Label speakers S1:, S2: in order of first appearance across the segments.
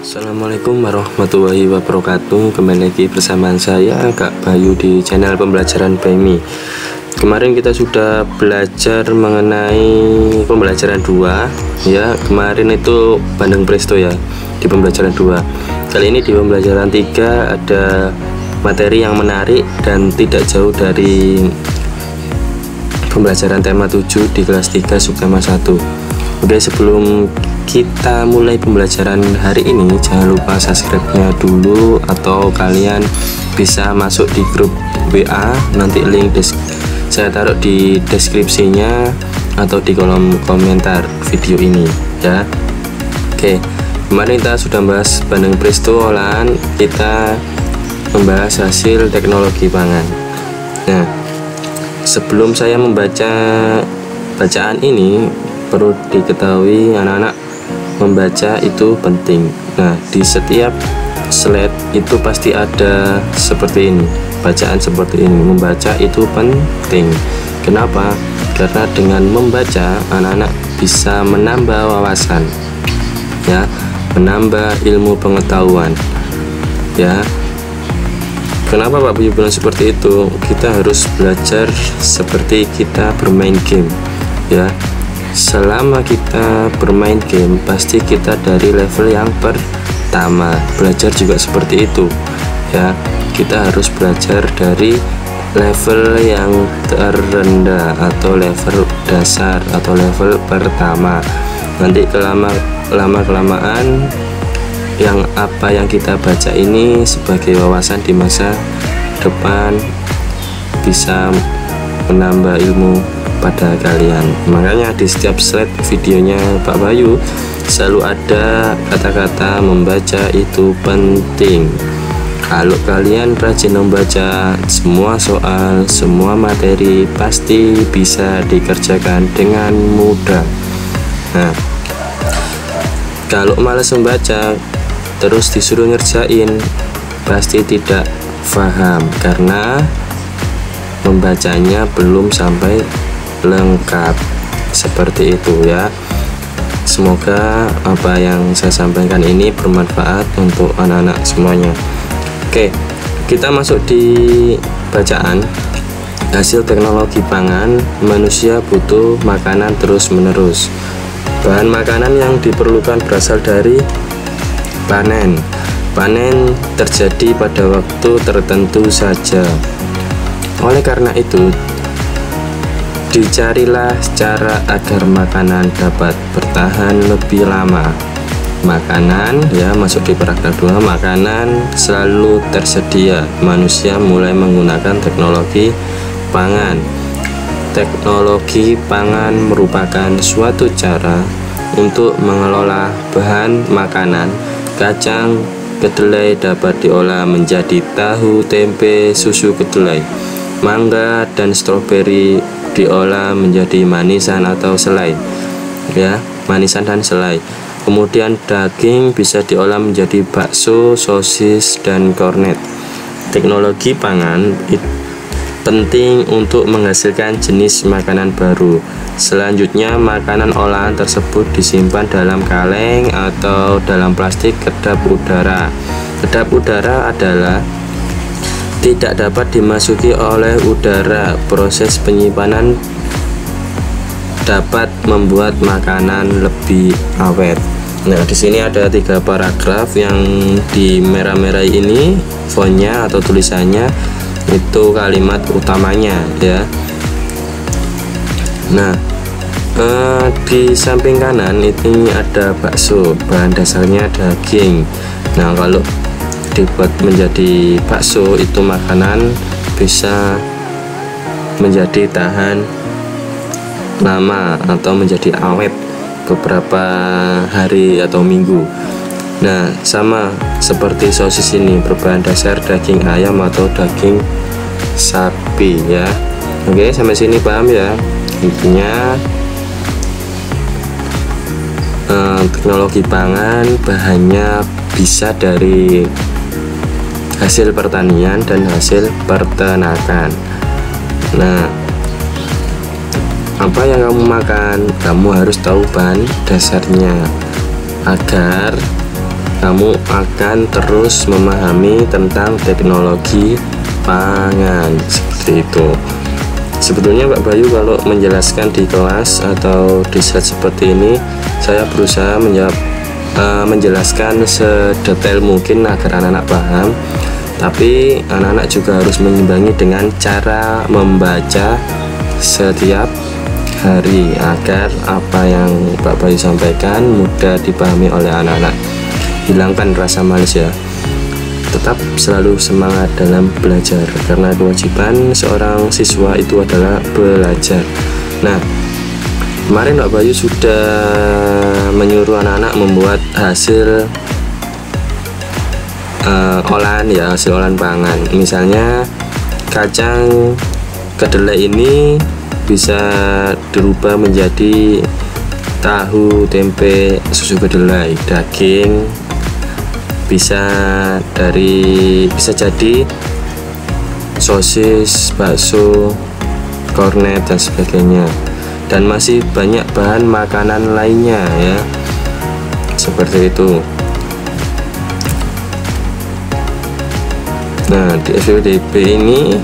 S1: Assalamualaikum warahmatullahi wabarakatuh. Kembali lagi bersama saya Kak Bayu di channel pembelajaran BMI. Kemarin kita sudah belajar mengenai pembelajaran 2 ya. Kemarin itu Bandeng Presto ya di pembelajaran 2. Kali ini di pembelajaran 3 ada materi yang menarik dan tidak jauh dari pembelajaran tema 7 di kelas 3 subtema 1. Oke, sebelum kita mulai pembelajaran hari ini, jangan lupa subscribe-nya dulu, atau kalian bisa masuk di grup WA, nanti link saya taruh di deskripsinya atau di kolom komentar video ini ya. Oke, kemarin kita sudah bahas Bandeng Presto olahan, kita membahas hasil teknologi pangan. Nah, sebelum saya membaca bacaan ini, perlu diketahui anak-anak, membaca itu penting. Nah, di setiap slide itu pasti ada seperti ini, bacaan seperti ini. Membaca itu penting. Kenapa? Karena dengan membaca anak-anak bisa menambah wawasan ya, menambah ilmu pengetahuan ya. Kenapa Pak Bayu bilang seperti itu? Kita harus belajar seperti kita bermain game ya. Selama kita bermain game, pasti kita dari level yang pertama. Belajar juga seperti itu ya. Kita harus belajar dari level yang terendah atau level dasar atau level pertama. Nanti lama-kelamaan yang apa yang kita baca ini sebagai wawasan di masa depan bisa menambah ilmu pada kalian. Makanya di setiap slide videonya Pak Bayu selalu ada kata-kata membaca itu penting. Kalau kalian rajin membaca, semua soal, semua materi pasti bisa dikerjakan dengan mudah. Nah, kalau malas membaca terus disuruh ngerjain, pasti tidak paham karena membacanya belum sampai lengkap. Seperti itu ya. Semoga apa yang saya sampaikan ini bermanfaat untuk anak-anak semuanya. Oke, kita masuk di bacaan. Hasil teknologi pangan, manusia butuh makanan terus-menerus. Bahan makanan yang diperlukan berasal dari panen. Panen terjadi pada waktu tertentu saja. Oleh karena itu, dicarilah cara agar makanan dapat bertahan lebih lama. Makanan ya, masuk di paragraf 2, makanan selalu tersedia. Manusia mulai menggunakan teknologi pangan. Teknologi pangan merupakan suatu cara untuk mengelola bahan makanan. Kacang kedelai dapat diolah menjadi tahu, tempe, susu kedelai. Mangga dan stroberi diolah menjadi manisan atau selai ya, manisan dan selai. Kemudian daging bisa diolah menjadi bakso, sosis, dan kornet. Teknologi pangan penting untuk menghasilkan jenis makanan baru. Selanjutnya, makanan olahan tersebut disimpan dalam kaleng atau dalam plastik kedap udara. Kedap udara adalah tidak dapat dimasuki oleh udara. Proses penyimpanan dapat membuat makanan lebih awet. Nah, di sini ada 3 paragraf yang di merah-merah ini fontnya atau tulisannya itu kalimat utamanya ya. Nah, di samping kanan ini ada bakso, bahan dasarnya daging. Nah, kalau dibuat menjadi bakso itu makanan bisa menjadi tahan lama atau menjadi awet beberapa hari atau minggu. Nah, sama seperti sosis ini berbahan dasar daging ayam atau daging sapi ya. Oke, sampai sini paham ya. Intinya teknologi pangan bahannya bisa dari hasil pertanian dan hasil peternakan. Nah, apa yang kamu makan, kamu harus tahu bahan dasarnya agar kamu akan terus memahami tentang teknologi pangan. Seperti itu. Sebetulnya Pak Bayu kalau menjelaskan di kelas atau di slide seperti ini, saya berusaha menjelaskan sedetail mungkin agar anak-anak paham, tapi anak-anak juga harus mengimbangi dengan cara membaca setiap hari agar apa yang Pak Bayu sampaikan mudah dipahami oleh anak-anak. Hilangkan rasa malas ya, tetap selalu semangat dalam belajar karena kewajiban seorang siswa itu adalah belajar. Nah, kemarin Pak Bayu sudah menyuruh anak-anak membuat hasil hasil olahan pangan. Misalnya kacang kedelai ini bisa dirubah menjadi tahu, tempe, susu kedelai, daging bisa jadi sosis, bakso, kornet dan sebagainya, dan masih banyak bahan makanan lainnya ya, seperti itu. Nah, di FWDP ini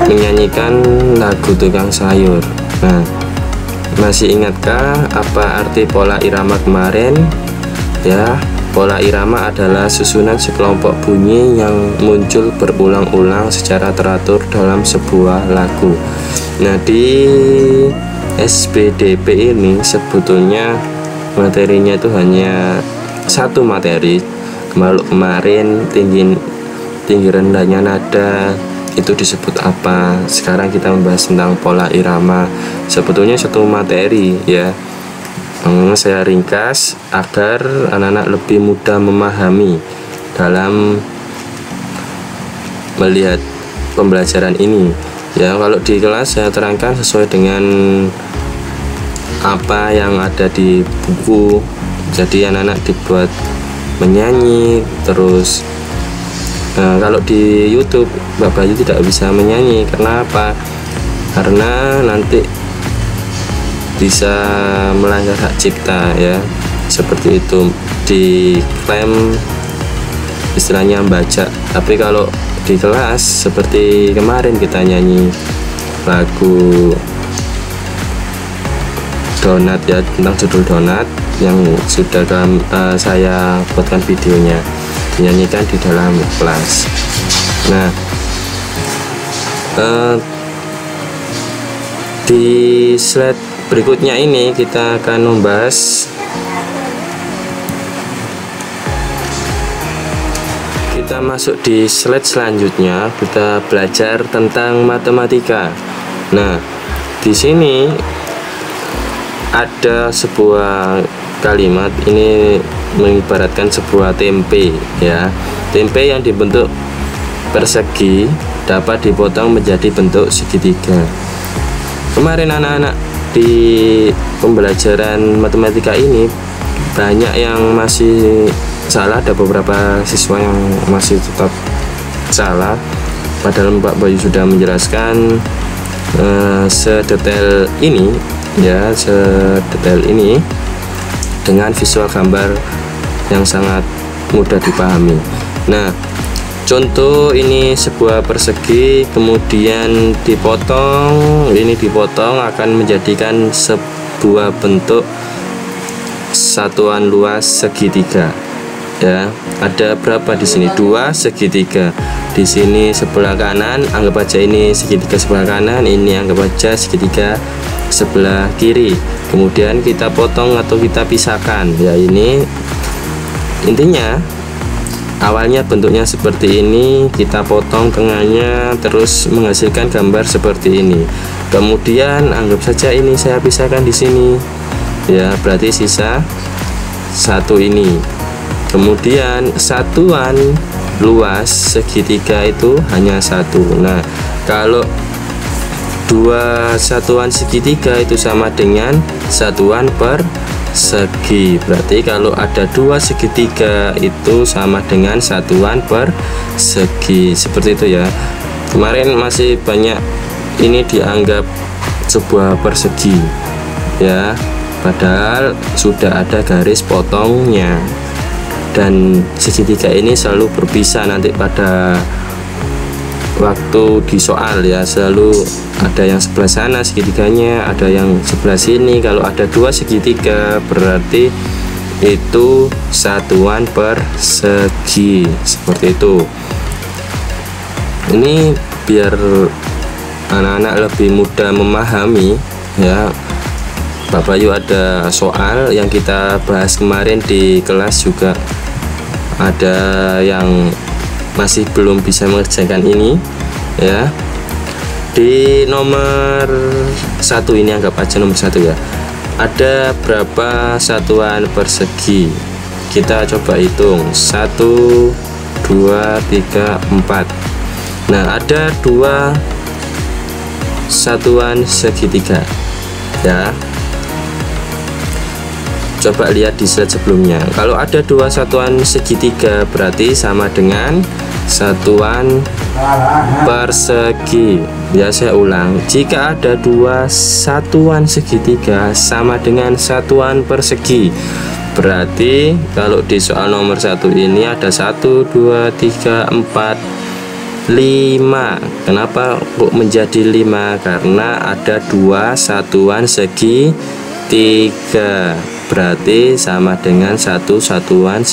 S1: menyanyikan lagu tukang sayur. Nah, masih ingatkah apa arti pola irama kemarin? Ya, pola irama adalah susunan sekelompok bunyi yang muncul berulang-ulang secara teratur dalam sebuah lagu. Nah, di SBDP ini sebetulnya materinya itu hanya satu materi. Kemarin tinggi rendahnya nada itu disebut apa. Sekarang kita membahas tentang pola irama. Sebetulnya satu materi ya. Saya ringkas agar anak-anak lebih mudah memahami dalam melihat pembelajaran ini. Ya, kalau di kelas saya terangkan sesuai dengan apa yang ada di buku. Jadi anak-anak dibuat menyanyi terus. Kalau di YouTube Mbak Bayu tidak bisa menyanyi. Karena apa? Karena nanti bisa melanggar hak cipta ya, seperti itu, diklaim istilahnya baca. Tapi kalau di kelas seperti kemarin kita nyanyi lagu donat ya, tentang judul donat yang sudah saya buatkan videonya, dinyanyikan di dalam kelas. Nah, di slide berikutnya ini kita akan membahas, kita masuk di slide selanjutnya, kita belajar tentang matematika. Nah, di sini ada sebuah kalimat ini mengibaratkan sebuah tempe ya. Tempe yang dibentuk persegi dapat dipotong menjadi bentuk segitiga. Kemarin anak-anak di pembelajaran matematika ini banyak yang masih salah, ada beberapa siswa yang masih tetap salah, padahal Pak Bayu sudah menjelaskan sedetail ini ya, sedetail ini dengan visual gambar yang sangat mudah dipahami. Nah, contoh ini sebuah persegi kemudian dipotong, ini dipotong akan menjadikan sebuah bentuk satuan luas segitiga. Ya, ada berapa di sini? 2 segitiga. Di sini sebelah kanan, anggap aja ini segitiga sebelah kanan, ini anggap aja segitiga sebelah kiri. Kemudian kita potong atau kita pisahkan. Ya, ini intinya awalnya bentuknya seperti ini, kita potong tengahnya terus menghasilkan gambar seperti ini. Kemudian anggap saja ini saya pisahkan di sini. Ya, berarti sisa satu ini. Kemudian satuan luas segitiga itu hanya satu. Nah, kalau 2 satuan segitiga itu sama dengan satuan persegi. Berarti kalau ada 2 segitiga itu sama dengan satuan persegi. Seperti itu ya. Kemarin masih banyak ini dianggap sebuah persegi ya. padahal sudah ada garis potongnya. Dan segitiga ini selalu berpisah nanti pada waktu di soal ya, selalu ada yang sebelah sana segitiganya, ada yang sebelah sini. Kalau ada dua segitiga berarti itu satuan persegi, seperti itu. Ini biar anak-anak lebih mudah memahami ya. Pak Bayu ada soal yang kita bahas kemarin di kelas, juga ada yang masih belum bisa mengerjakan ini ya. Di nomor 1 ini, anggap aja nomor 1 ya, ada berapa satuan persegi? Kita coba hitung 1, 2, 3, 4. Nah, ada 2 satuan segitiga ya. Coba lihat di slide sebelumnya. Kalau ada 2 satuan segitiga berarti sama dengan satuan persegi. Ya, saya ulang. Jika ada 2 satuan segitiga sama dengan satuan persegi, berarti kalau di soal nomor 1 ini ada 1, 2, 3, 4, 5. Kenapa kok menjadi 5? Karena ada 2 satuan segitiga, berarti sama dengan 1 satuan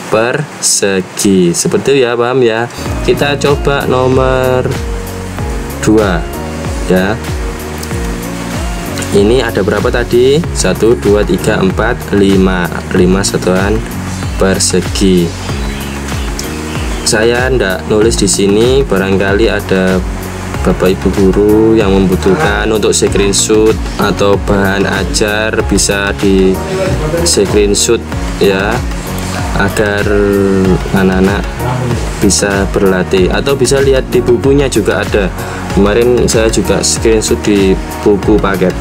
S1: persegi. Seperti itu ya, paham ya? Kita coba nomor 2 ya. Ini ada berapa tadi? 1, 2, 3, 4, 5 satuan persegi. Saya ndak nulis di sini, barangkali ada Bapak Ibu guru yang membutuhkan untuk screenshot atau bahan ajar, bisa di screenshot ya, agar anak-anak bisa berlatih, atau bisa lihat di bukunya juga ada. Kemarin saya juga screenshot di buku paket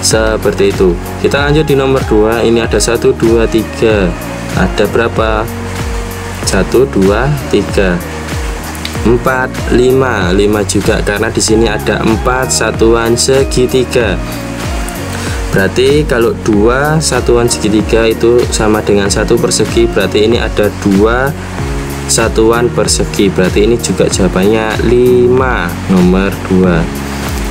S1: seperti itu. Kita lanjut di nomor 2. Ini ada 1, 2, 3. Ada berapa? 1, 2, 3, 4, 5 juga, karena di sini ada 4 satuan segitiga. Berarti kalau 2 satuan segitiga itu sama dengan 1 persegi, berarti ini ada 2 satuan persegi, berarti ini juga jawabannya 5, nomor 2.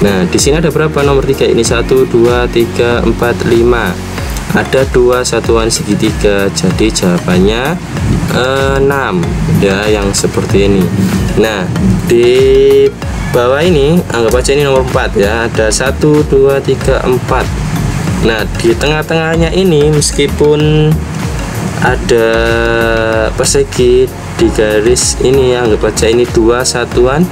S1: Nah, di sini ada berapa? Nomor 3 ini 1, 2, 3, 4, 5. Ada 2 satuan segitiga, jadi jawabannya 6 ya, yang seperti ini. Nah, di bawah ini anggap aja ini nomor 4 ya, ada 1, 2, 3, 4. Nah, di tengah-tengahnya ini meskipun ada persegi di garis ini ya, anggap aja ini 2 satuan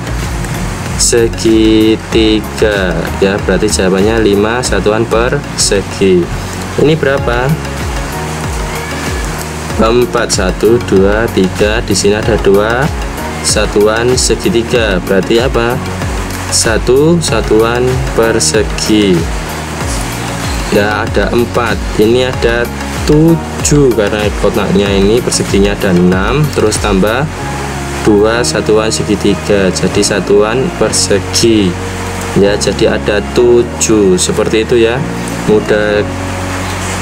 S1: segitiga ya, berarti jawabannya 5 satuan persegi. Ini berapa? 4, 1, 2, 3. Di sini ada 2 satuan segitiga, berarti apa? 1 satuan persegi ya, ada 4. Ini ada 7 karena kotaknya ini perseginya ada 6, terus tambah 2 satuan segitiga, jadi satuan persegi ya, jadi ada 7. Seperti itu ya, mudah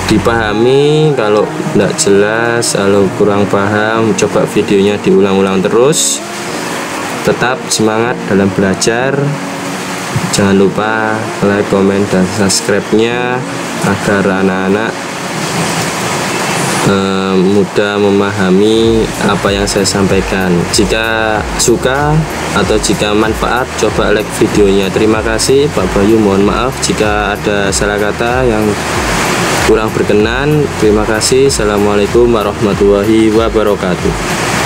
S1: dipahami. Kalau tidak jelas, kalau kurang paham, coba videonya diulang-ulang terus. Tetap semangat dalam belajar. Jangan lupa like, komen, dan subscribe-nya agar anak-anak mudah memahami apa yang saya sampaikan. Jika suka atau jika manfaat, coba like videonya. Terima kasih Pak Bayu, mohon maaf jika ada salah kata yang kurang berkenan. Terima kasih. Assalamualaikum warahmatullahi wabarakatuh.